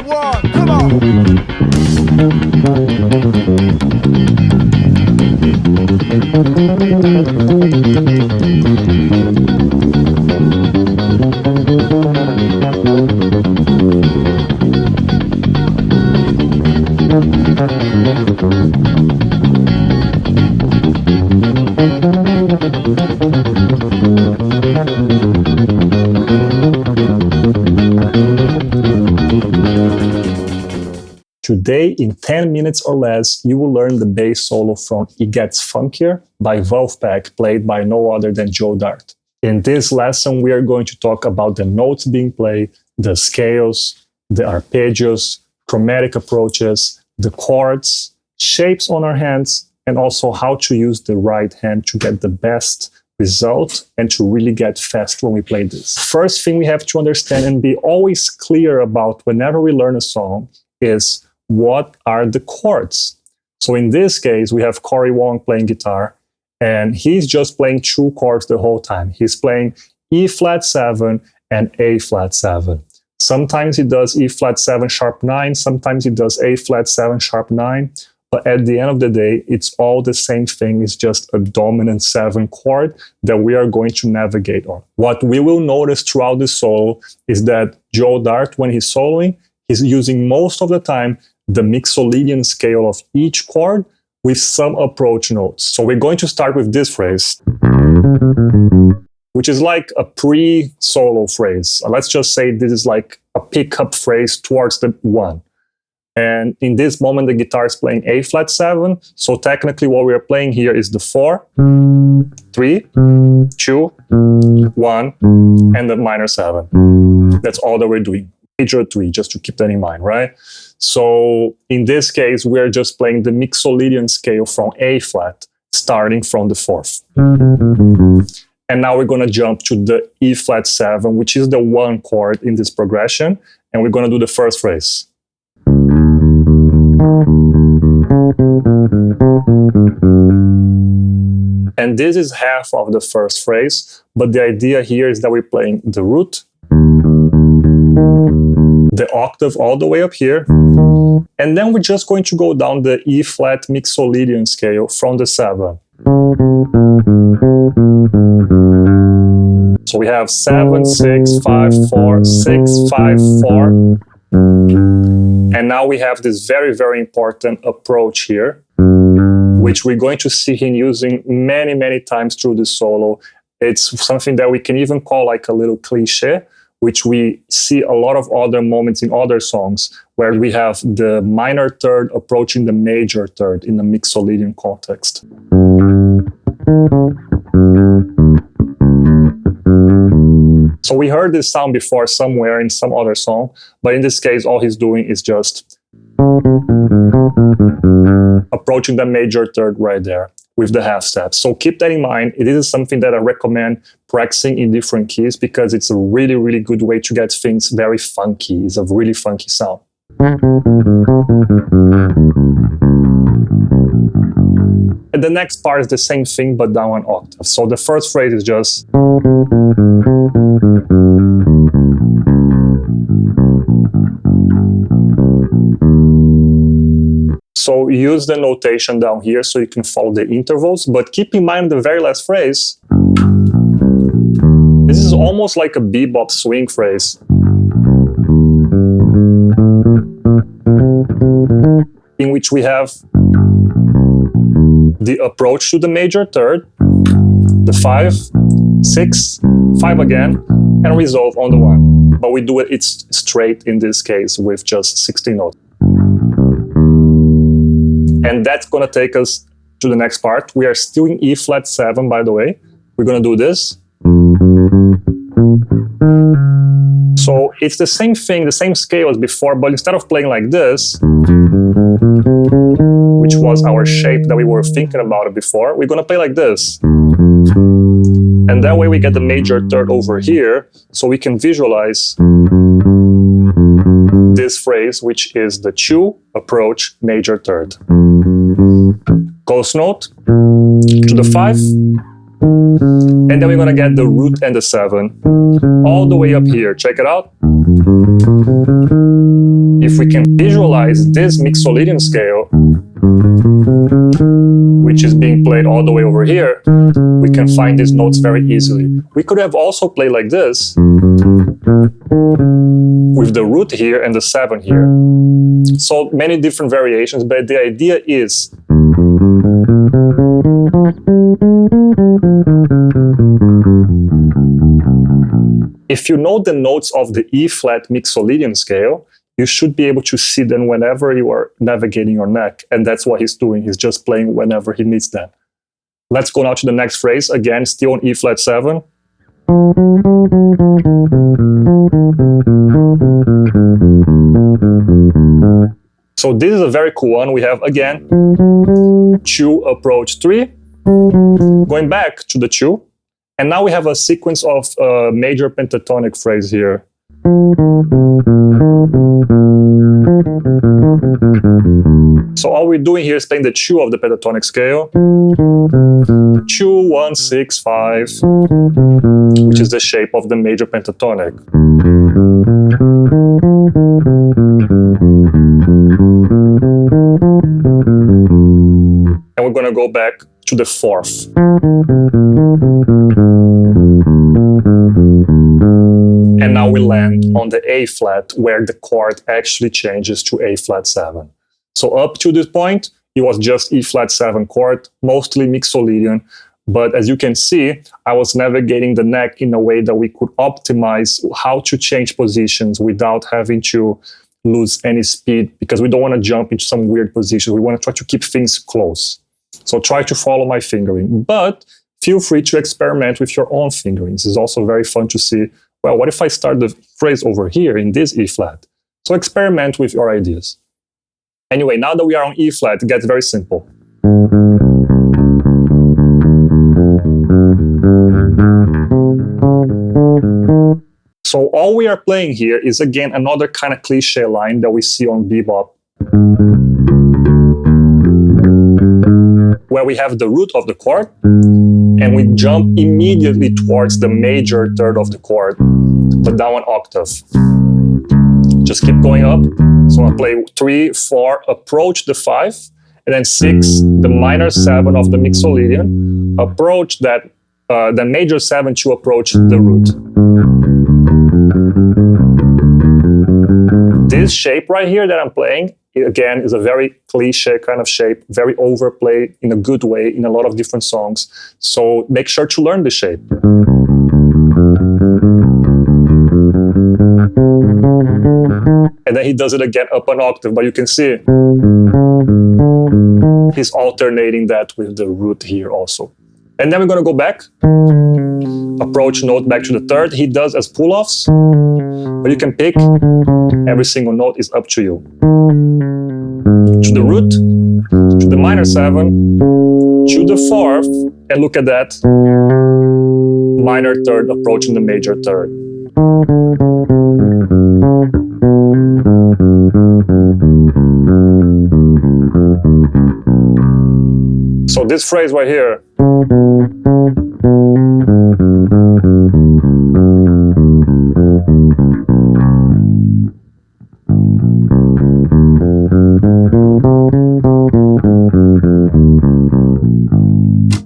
one, come on. Today, in 10 minutes or less, you will learn the bass solo from It Gets Funkier by Vulfpeck, played by no other than Joe Dart. In this lesson, we are going to talk about the notes being played, the scales, the arpeggios, chromatic approaches, the chords, shapes on our hands, and also how to use the right hand to get the best result and to really get fast when we play this. First thing we have to understand and be always clear about whenever we learn a song is what are the chords. So in this case, we have Corey Wong playing guitar, and he's just playing two chords the whole time. He's playing E flat 7 and A flat 7. Sometimes he does E flat 7 sharp 9, sometimes he does A flat 7 sharp 9, but at the end of the day, it's all the same thing. It's just a dominant 7 chord that we are going to navigate on. What we will notice throughout the solo is that Joe Dart, when he's soloing, he's using most of the time the mixolydian scale of each chord with some approach notes. So we're going to start with this phrase, which is like a pre-solo phrase. Let's just say this is like a pickup phrase towards the 1. And in this moment, the guitar is playing A flat 7. So technically what we are playing here is the 4, 3, 2, 1, and the minor 7. That's all that we're doing. Major 3, just to keep that in mind, right? So in this case, we're just playing the mixolydian scale from A flat, starting from the 4th. And now we're going to jump to the E flat 7, which is the 1 chord in this progression. And we're going to do the first phrase. And this is half of the first phrase, but the idea here is that we're playing the root, the octave all the way up here, and then we're just going to go down the E flat mixolydian scale from the 7. So we have 7, 6, 5, 4, 6, 5, 4. And now we have this very, very important approach here, which we're going to see him using many, many times through the solo. It's something that we can even call like a little cliche, which we see a lot of other moments in other songs where we have the minor third approaching the major third in the mixolydian context. So we heard this sound before somewhere in some other song, but in this case, all he's doing is just approaching the major third right there with the half step. So keep that in mind. It is something that I recommend practicing in different keys because it's a really, really good way to get things very funky. It's a really funky sound. And the next part is the same thing, but down an octave. So the first phrase is just... So use the notation down here so you can follow the intervals, but keep in mind the very last phrase. This is almost like a bebop swing phrase, in which we have the approach to the major third, the 5, 6, 5 again, and resolve on the 1. But we do it's straight in this case with just 16 notes. And that's going to take us to the next part. We are still in E flat 7, by the way. We're going to do this. So it's the same thing, the same scale as before, but instead of playing like this, which was our shape that we were thinking about it before, we're going to play like this. And that way we get the major third over here, so we can visualize this phrase, which is the 2 approach major third. Ghost note to the 5, and then we're going to get the root and the 7 all the way up here. Check it out. If we can visualize this Mixolydian scale, which is being played all the way over here. We can find these notes very easily. We could have also played like this, with the root here and the 7 here. So many different variations, but the idea is if you know the notes of the E-flat Mixolydian scale, you should be able to see them whenever you are navigating your neck. And that's what he's doing. He's just playing whenever he needs them. Let's go now to the next phrase. Again, still on E-flat 7. So this is a very cool one. We have, again, 2 approach 3, going back to the 2. And now we have a sequence of major pentatonic phrase here. So all we're doing here is playing the 2 of the pentatonic scale. 2, 1, 6, 5, which is the shape of the major pentatonic. And we're going to go back to the 4th. And now we land on the A flat, where the chord actually changes to A flat 7. So up to this point, it was just E flat 7 chord, mostly Mixolydian. But as you can see, I was navigating the neck in a way that we could optimize how to change positions without having to lose any speed, because we don't want to jump into some weird positions. We want to try to keep things close. So try to follow my fingering, but feel free to experiment with your own fingering. This is also very fun to see, well, what if I start the phrase over here in this E flat? So experiment with your ideas. Anyway, now that we are on E flat, it gets very simple. So all we are playing here is, again, another kind of cliche line that we see on bebop, where we have the root of the chord, and we jump immediately towards the major third of the chord, but down 1 octave. Just keep going up. So I play 3, 4, approach the 5, and then 6, the minor 7 of the Mixolydian, approach that, the major 7 to approach the root. This shape right here that I'm playing, again, is a very cliche kind of shape, very overplayed in a good way in a lot of different songs. So make sure to learn the shape. And then he does it again up 1 octave, but you can see he's alternating that with the root here also. And then we're going to go back, approach note back to the 3rd. He does as pull-offs, but you can pick. Every single note is up to you. To the root, to the minor 7, to the 4th, and look at that, minor 3rd approaching the major 3rd. So this phrase right here,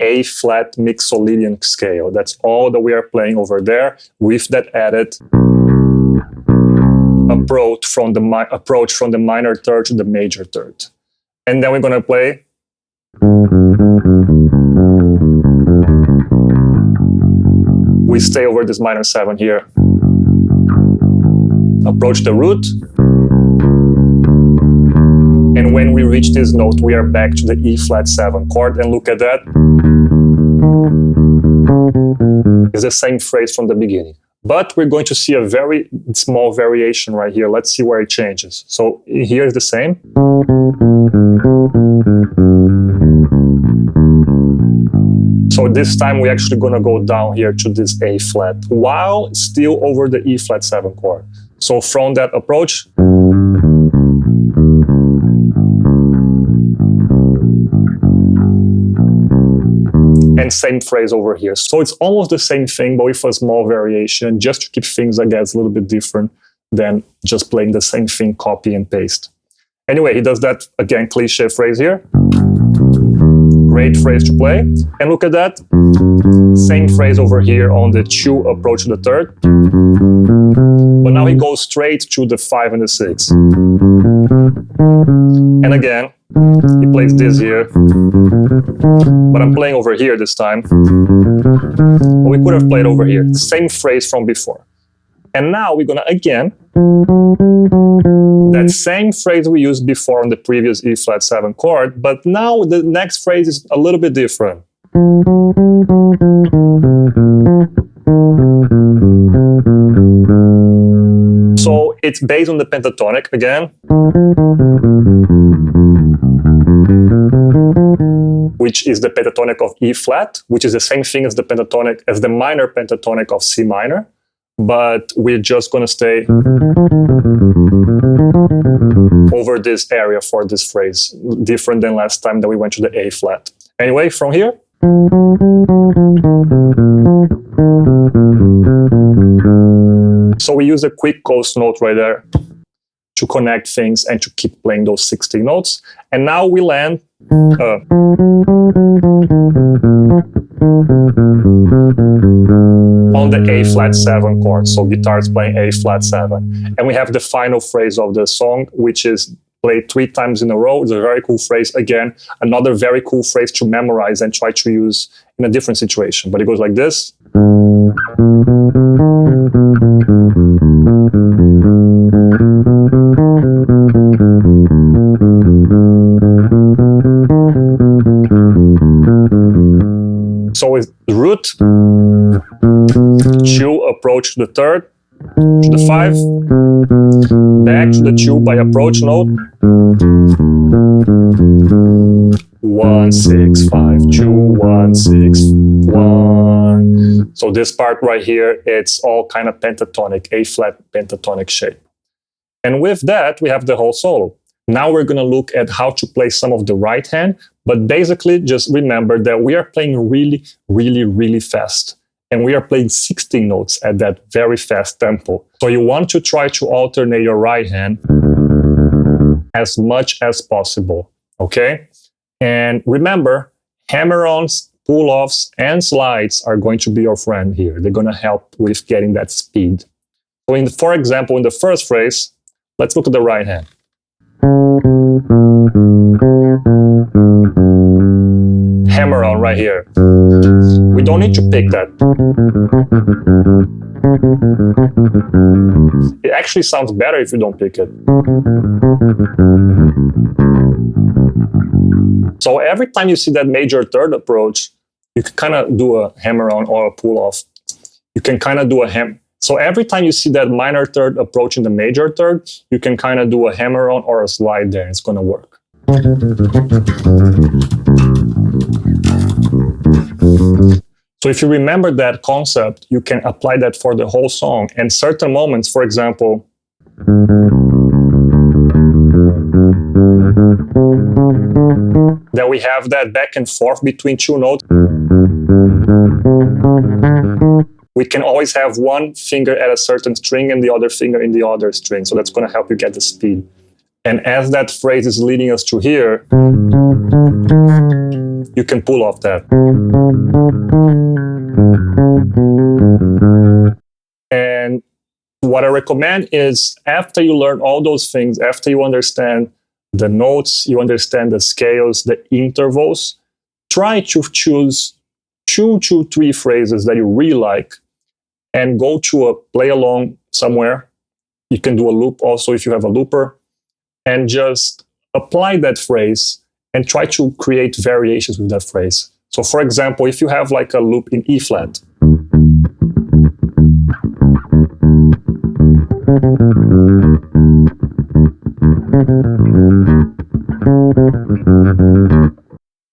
A flat Mixolydian scale. That's all that we are playing over there, with that added approach from the minor 3rd to the major 3rd. And then we're going to play we stay over this minor 7 here. Approach the root. And when we reach this note, we are back to the E flat 7 chord. And look at that. It's the same phrase from the beginning. But we're going to see a very small variation right here. Let's see where it changes. So here is the same. So this time we're actually going to go down here to this A flat, while still over the E flat 7 chord. So from that approach, and same phrase over here. So it's almost the same thing, but with a small variation, just to keep things, I guess, a little bit different. than just playing the same thing, copy and paste. Anyway, he does that, again, cliche phrase here. Great phrase to play. And look at that. Same phrase over here on the 2 approach to the 3rd. But now he goes straight to the 5 and the 6. And again, he plays this here. But I'm playing over here this time. But we could have played over here. Same phrase from before. And now we're going to, again, that same phrase we used before on the previous E flat 7 chord, but now the next phrase is a little bit different. So it's based on the pentatonic again, which is the pentatonic of E flat, which is the same thing as the pentatonic, as the minor pentatonic of C minor. But we're just going to stay over this area for this phrase, different than last time that we went to the A flat. Anyway, from here. So we use a quick ghost note right there to connect things and to keep playing those 16 notes. And now we land on the A flat 7 chord. So guitar is playing A flat 7. And we have the final phrase of the song, which is played 3 times in a row. It's a very cool phrase. Again, another very cool phrase to memorize and try to use in a different situation. But it goes like this. So it's root, 2 approach to the 3rd, to the 5, back to the 2 by approach note, 1, 6, 5, 2, 1, 6, 1. So this part right here, it's all kind of pentatonic, A flat pentatonic shape. And with that, we have the whole solo. Now we're going to look at how to play some of the right hand, but basically just remember that we are playing really, really, really fast. And we are playing 16 notes at that very fast tempo. So you want to try to alternate your right hand as much as possible, okay? And remember, hammer-ons, pull-offs, and slides are going to be your friend here. They're going to help with getting that speed. So for example, in the first phrase, let's look at the right hand. Hammer on right here. We don't need to pick that. It actually sounds better if you don't pick it. So every time you see that major third approach, you can kind of do a hammer on or a pull off. You can kind of do a ham. So every time you see that minor third approaching the major third, you can kind of do a hammer on or a slide there. It's going to work. So if you remember that concept, you can apply that for the whole song. And certain moments, for example, that we have that back and forth between 2 notes, we can always have one finger at a certain string and the other finger in the other string. So that's going to help you get the speed. And as that phrase is leading us to here, you can pull off that. And what I recommend is after you learn all those things, after you understand the notes, you understand the scales, the intervals, try to choose 2 to 3 phrases that you really like and go to a play along somewhere. You can do a loop also if you have a looper, and just apply that phrase and try to create variations with that phrase. So for example, if you have like a loop in E flat,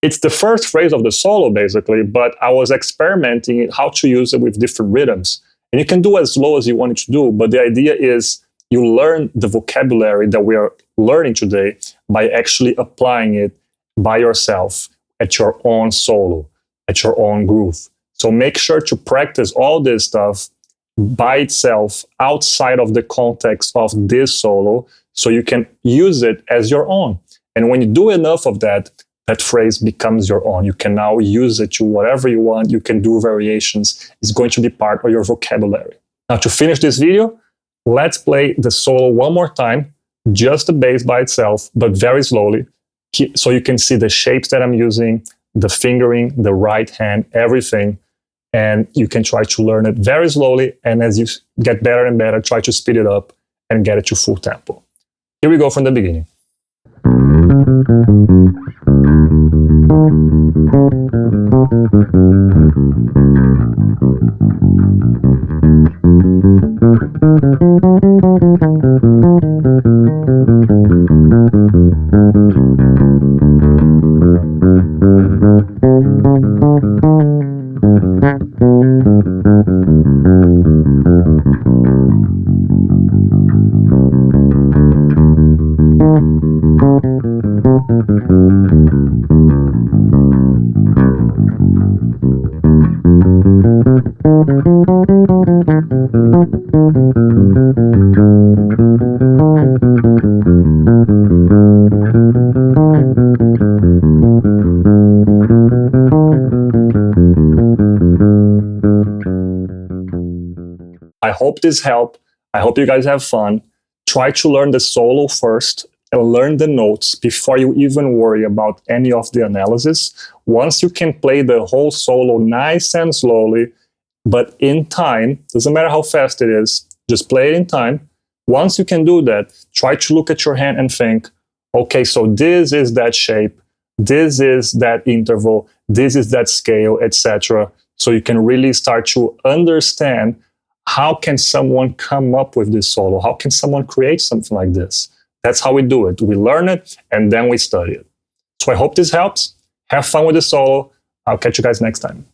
it's the first phrase of the solo basically, but I was experimenting how to use it with different rhythms. And you can do as slow as you want it to do, but the idea is you learn the vocabulary that we are learning today by actually applying it by yourself at your own solo, at your own groove. So make sure to practice all this stuff by itself outside of the context of this solo, so you can use it as your own. And when you do enough of that, that phrase becomes your own. You can now use it to whatever you want. You can do variations. It's going to be part of your vocabulary. Now, to finish this video, let's play the solo one more time, just the bass by itself, but very slowly, so you can see the shapes that I'm using, the fingering, the right hand, everything. And you can try to learn it very slowly. And as you get better and better, try to speed it up and get it to full tempo. Here we go from the beginning. I hope this helped. I hope you guys have fun. Try to learn the solo first and learn the notes before you even worry about any of the analysis. Once you can play the whole solo nice and slowly, but in time, doesn't matter how fast it is, just play it in time. Once you can do that, try to look at your hand and think, okay, so this is that shape, this is that interval, this is that scale, etc. So you can really start to understand how can someone come up with this solo? How can someone create something like this? That's how we do it. We learn it and then we study it. So I hope this helps. Have fun with the solo. I'll catch you guys next time.